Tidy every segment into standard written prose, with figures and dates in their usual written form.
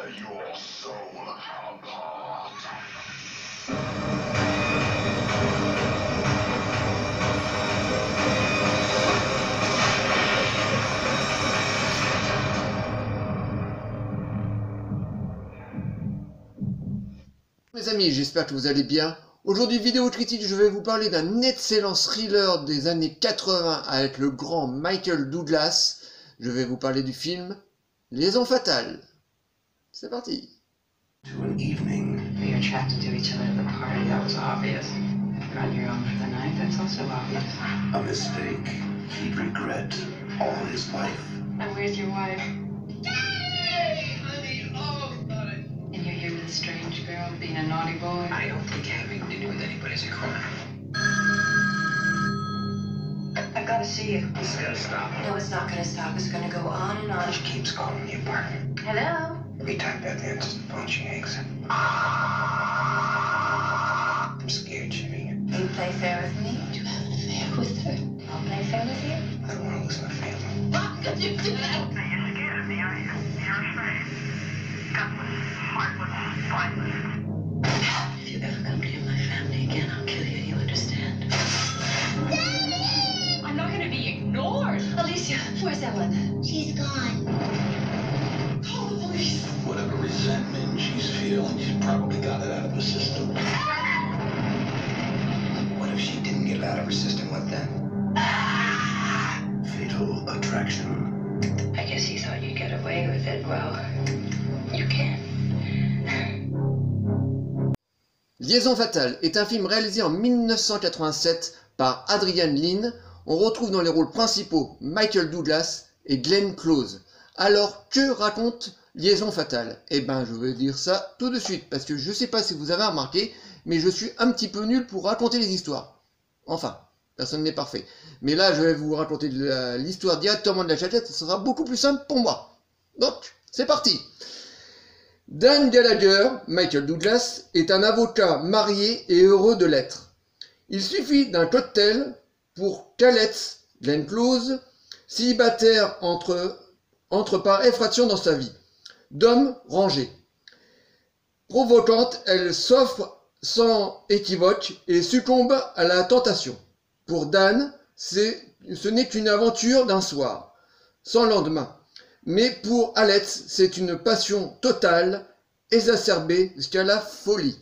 your soul apart. Mes amis, j'espère que vous allez bien. Aujourd'hui, vidéo critique, je vais vous parler d'un excellent thriller des années 80 avec le grand Michael Douglas. Je vais vous parler du film Liaison fatale. C'est parti. To an evening. You're attracted to each other at the party, that was obvious. You're on your own for the night, that's also obvious. A mistake he'd regret all his life. And where's your wife? Hey, honey, oh, honey. And you're here with a strange girl being a naughty boy. I don't think having to do with anybody's a crime. I've got to see you. This is gonna stop. No, it's not gonna stop. It's gonna go on and on. She keeps calling the apartment. Hello? Every time Beth answers the phone, she hangs up. I'm scared, Jimmy. You play fair with me? Do you have an affair with her? I'll play fair with you. I don't want to lose my family. What could you do that? You're scared of me, are you? You're afraid. Gutless, heartless, spineless. If you ever come near my family again, I'll kill you. You understand? I'm not gonna be ignored. Alicia, where's Ellen? She's gone. Call the police. Whatever resentment she's feeling, she probably got it out of her system. What if she didn't get it out of her system? What then? Fatal attraction. I guess you thought you'd get away with it. Well, you can't. Liaison fatale est un film réalisé en 1987 par Adrian Lyne. On retrouve dans les rôles principaux Michael Douglas et Glenn Close. Alors, que raconte Liaison fatale? Eh ben, je vais dire ça tout de suite, parce que je sais pas si vous avez remarqué, mais je suis un petit peu nul pour raconter les histoires. Enfin, personne n'est parfait. Mais là, je vais vous raconter l'histoire directement de la chachette, ce sera beaucoup plus simple pour moi. Donc, c'est parti. Dan Gallagher, Michael Douglas, est un avocat marié et heureux de l'être. Il suffit d'un cocktail pour qu'Alex, Glenn Close, célibataire, entre par effraction dans sa vie. D'homme rangé. Provocante, elle s'offre sans équivoque et succombe à la tentation. Pour Dan, ce n'est qu'une aventure d'un soir, sans lendemain. Mais pour Alex, c'est une passion totale, exacerbée jusqu'à la folie.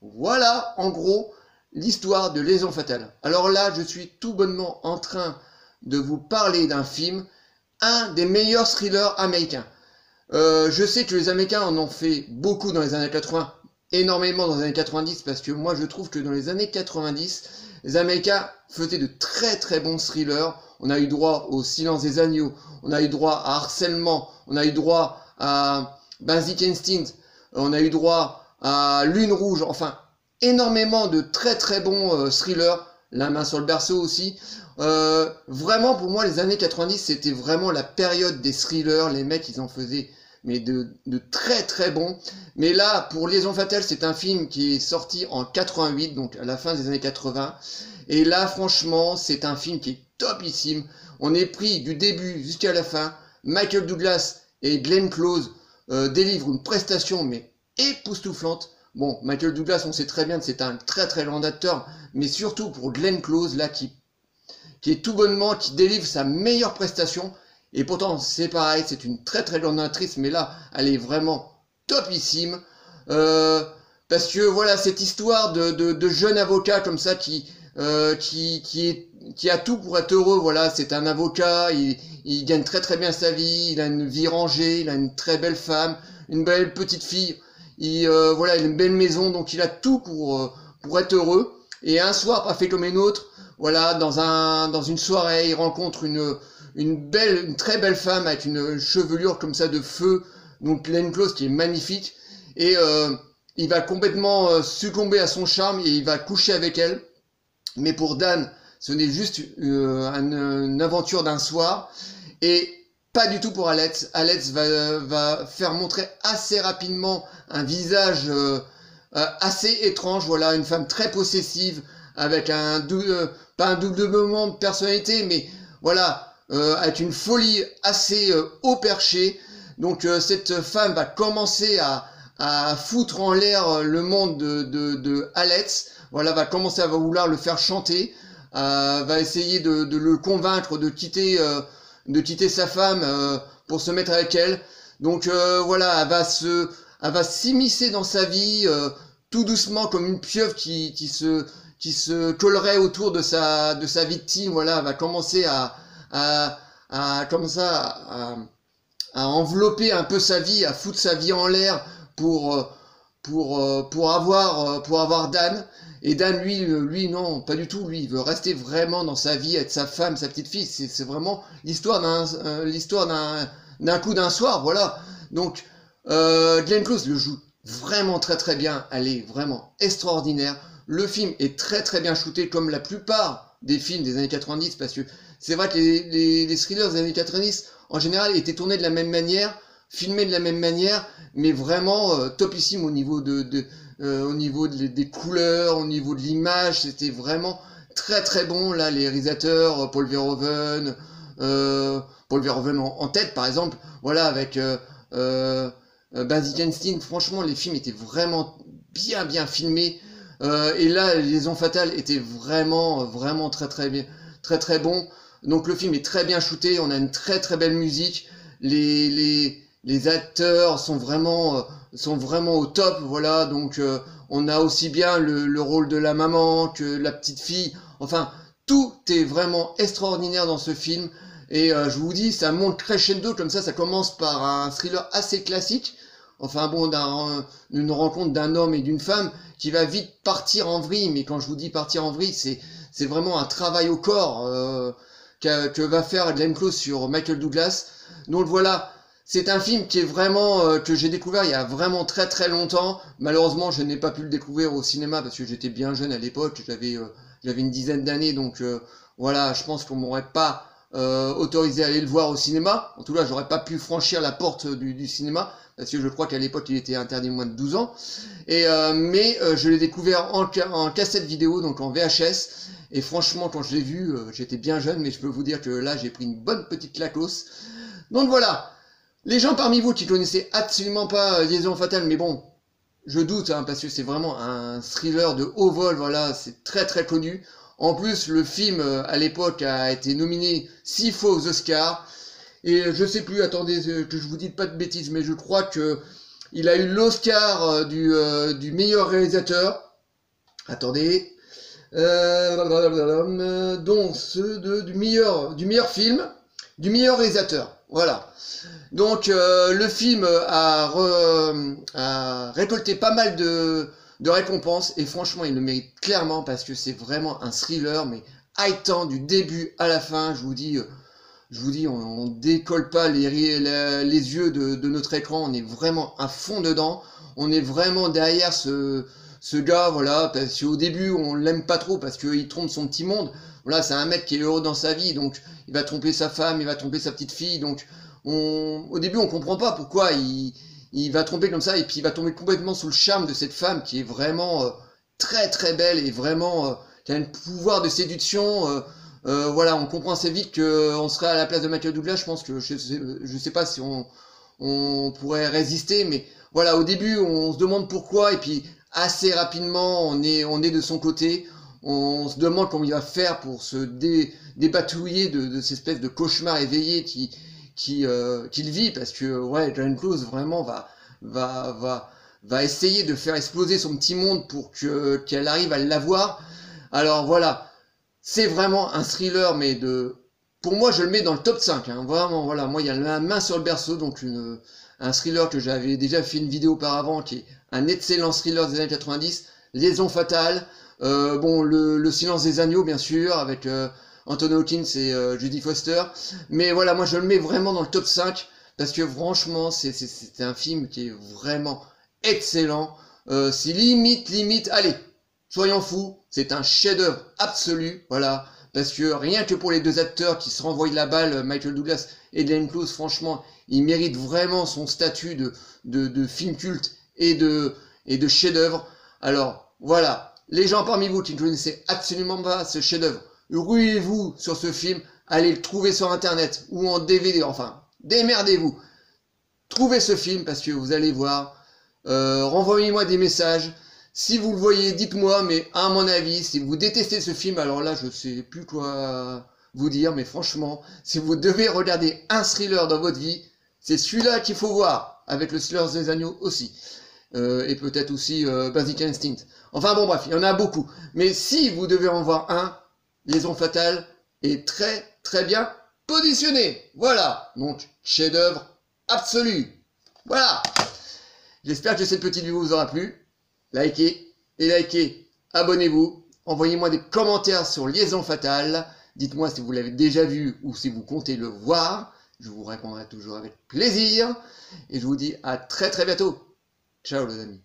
Voilà, en gros, l'histoire de Liaison fatale. Alors là, je suis tout bonnement en train de vous parler d'un film, un des meilleurs thrillers américains. Je sais que les Américains en ont fait beaucoup dans les années 80, énormément dans les années 90, parce que moi je trouve que dans les années 90, les Américains faisaient de très très bons thrillers. On a eu droit au Silence des agneaux, on a eu droit à Harcèlement, on a eu droit à Basic Instinct, on a eu droit à Lune rouge, enfin énormément de très très bons thrillers, La main sur le berceau aussi. Vraiment pour moi les années 90 c'était vraiment la période des thrillers, les mecs ils en faisaient mais de très très bons. Mais là pour Liaison fatale c'est un film qui est sorti en 88, donc à la fin des années 80, et là franchement c'est un film qui est topissime. On est pris du début jusqu'à la fin. Michael Douglas et Glenn Close délivrent une prestation mais époustouflante. Bon, Michael Douglas on sait très bien que c'est un très très grand acteur, mais surtout pour Glenn Close là qui est tout bonnement, qui délivre sa meilleure prestation. Et pourtant, c'est pareil, c'est une très très grande actrice, mais là, elle est vraiment topissime. Parce que voilà, cette histoire de jeune avocat comme ça qui a tout pour être heureux. Voilà, c'est un avocat, il gagne très très bien sa vie, il a une vie rangée, il a une très belle femme, une belle petite fille. Voilà, il a une belle maison, donc il a tout pour être heureux. Et un soir, pas fait comme une autre, voilà, dans une soirée, il rencontre une très belle femme avec une chevelure comme ça de feu, donc Glenn Close qui est magnifique, et il va complètement succomber à son charme et il va coucher avec elle. Mais pour Dan, ce n'est juste une aventure d'un soir, et pas du tout pour Alex. Alex va faire montrer assez rapidement un visage assez étrange, voilà, une femme très possessive, avec pas un doublement de personnalité, mais voilà, avec une folie assez haut perché. Donc cette femme va commencer à foutre en l'air le monde de Alex, voilà, va commencer à vouloir le faire chanter, va essayer de le convaincre de quitter sa femme pour se mettre avec elle. Donc voilà, elle va s'immiscer dans sa vie tout doucement comme une pieuvre qui se collerait autour de sa victime. Voilà, elle va commencer à envelopper un peu sa vie, à foutre sa vie en l'air pour avoir Dan. Et Dan, lui non, pas du tout. Lui, il veut rester vraiment dans sa vie, être sa femme, sa petite fille. C'est vraiment l'histoire d'un coup d'un soir, voilà. Donc Glenn Close le joue vraiment très très bien. Elle est vraiment extraordinaire. Le film est très très bien shooté, comme la plupart des films des années 90, parce que c'est vrai que les thrillers des années 90 en général étaient tournés de la même manière, filmés de la même manière, mais vraiment topissime au niveau des couleurs, au niveau de l'image. C'était vraiment très très bon. Là, les réalisateurs, Paul Verhoeven en tête par exemple, voilà, avec Barry Weinstein. Franchement, les films étaient vraiment bien filmés. Et là, Les Liaisons Fatales étaient vraiment très très bien, très bon. Donc le film est très bien shooté, on a une très très belle musique, les acteurs sont vraiment au top, voilà. Donc on a aussi bien le rôle de la maman que la petite fille. Enfin, tout est vraiment extraordinaire dans ce film. Et je vous dis, ça monte crescendo comme ça commence par un thriller assez classique. Enfin bon, d'une rencontre d'un homme et d'une femme qui va vite partir en vrille. Mais quand je vous dis partir en vrille, c'est vraiment un travail au corps que va faire Glenn Close sur Michael Douglas. Donc voilà, c'est un film qui est vraiment que j'ai découvert il y a vraiment très très longtemps. Malheureusement, je n'ai pas pu le découvrir au cinéma parce que j'étais bien jeune à l'époque. J'avais une dizaine d'années, donc voilà, je pense qu'on m'aurait pas autorisé à aller le voir au cinéma. En tout cas, j'aurais pas pu franchir la porte du cinéma, parce que je crois qu'à l'époque il était interdit moins de 12 ans. Et mais je l'ai découvert en cassette vidéo, donc en VHS. Et franchement, quand je l'ai vu, j'étais bien jeune, mais je peux vous dire que là, j'ai pris une bonne petite claquosse. Donc voilà, les gens parmi vous qui connaissaient absolument pas Liaison Fatale, mais bon, je doute, hein, parce que c'est vraiment un thriller de haut vol, voilà, c'est très très connu. En plus, le film, à l'époque, a été nominé 6 fois aux Oscars. Et je sais plus, attendez, que je vous dise pas de bêtises, mais je crois que il a eu l'Oscar du meilleur réalisateur. Attendez. Donc du meilleur film, du meilleur réalisateur, voilà. Donc le film a récolté pas mal de récompenses, et franchement il le mérite clairement, parce que c'est vraiment un thriller mais haletant du début à la fin. Je vous dis on décolle pas les yeux de notre écran, on est vraiment à fond dedans, on est vraiment derrière ce gars, voilà, parce qu'au début on l'aime pas trop parce qu'il trompe son petit monde. Voilà, c'est un mec qui est heureux dans sa vie, donc il va tromper sa femme, il va tromper sa petite fille. Donc au début on comprend pas pourquoi il va tromper comme ça, et puis il va tomber complètement sous le charme de cette femme qui est vraiment très très belle, et vraiment qui a un pouvoir de séduction. Voilà, on comprend assez vite qu'on serait à la place de Michael Douglas. Je pense que je sais pas si on pourrait résister, mais voilà, au début on se demande pourquoi, et puis assez rapidement on est de son côté. On se demande comment il va faire pour se dépatouiller de cette espèce de cauchemar éveillé qu'il vit, parce que ouais, Glenn Close vraiment va essayer de faire exploser son petit monde pour qu'elle arrive à l'avoir. Alors voilà, c'est vraiment un thriller, mais pour moi je le mets dans le top 5, hein, vraiment. Voilà, moi il y a la main sur le berceau, donc un thriller que j'avais déjà fait une vidéo auparavant, qui est un excellent thriller des années 90, Liaison Fatale. Bon, le Silence des Agneaux, bien sûr, avec Anthony Hopkins et Jodie Foster. Mais voilà, moi je le mets vraiment dans le top 5, parce que franchement, c'est un film qui est vraiment excellent. C'est limite, allez, soyons fous, c'est un chef-d'œuvre absolu, voilà. Parce que rien que pour les deux acteurs qui se renvoient la balle, Michael Douglas et Glenn Close, franchement, il mérite vraiment son statut de film culte et de chef-d'œuvre. Alors, voilà. Les gens parmi vous qui ne connaissaient absolument pas ce chef-d'œuvre, ruez-vous sur ce film, allez le trouver sur internet ou en DVD, enfin, démerdez-vous. trouvez ce film parce que vous allez voir. Renvoyez-moi des messages. Si vous le voyez, dites-moi, mais à mon avis, si vous détestez ce film, alors là, je ne sais plus quoi vous dire, mais franchement, si vous devez regarder un thriller dans votre vie, c'est celui-là qu'il faut voir, avec le Silence des agneaux aussi. Et peut-être aussi Basic Instinct. Enfin bon, bref, il y en a beaucoup. Mais si vous devez en voir un, Liaison fatale est très très bien positionné. Voilà, donc chef-d'œuvre absolu. Voilà. J'espère que cette petite vidéo vous aura plu. Likez, abonnez-vous. Envoyez-moi des commentaires sur Liaison fatale. Dites-moi si vous l'avez déjà vu ou si vous comptez le voir. Je vous répondrai toujours avec plaisir. Et je vous dis à très très bientôt. Ciao les amis.